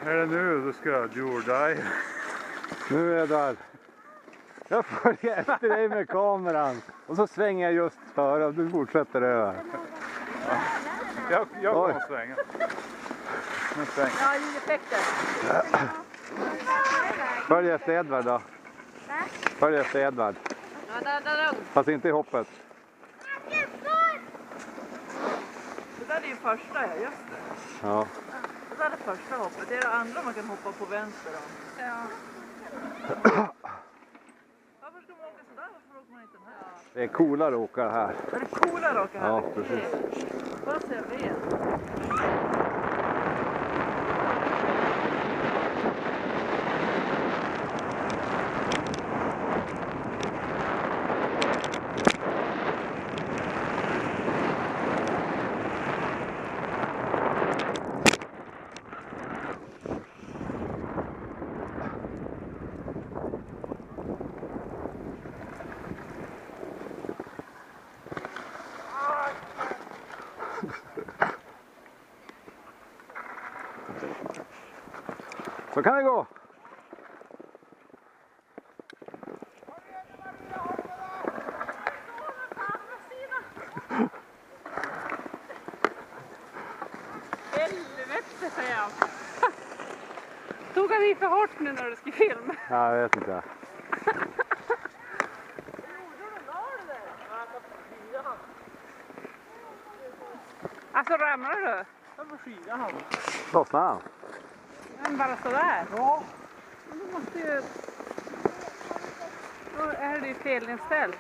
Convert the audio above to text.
Är det nu du ska jorda? Nu är jag där. Jag följer efter dig med kameran. Och så svänger jag just före och du fortsätter över. Jag kommer att svänga. Nu svänger. Ja, ljudeffekter. Följ efter Edvard då. Följ efter Edvard. Ja, där. Fast inte i hoppet. Det där är ju första, ja, just det. Ja. Det där är första hoppet. Det är det andra man kan hoppa på vänster om. Ja. Varför ska man åka sådär? Varför åker man inte den här? Det är coolare att åka här. Är det coolare att åka här? Ja, precis. Vad ser vi? Så kan det gå. Helvete, säger jag. Tog han i för hårt nu när du skulle filma? Ja, jag vet inte. Alltså ramlar du? Varför skidar han? Lossnar han? Men bara sådär? Ja. Men du måste ju... Då är det ju felinställt.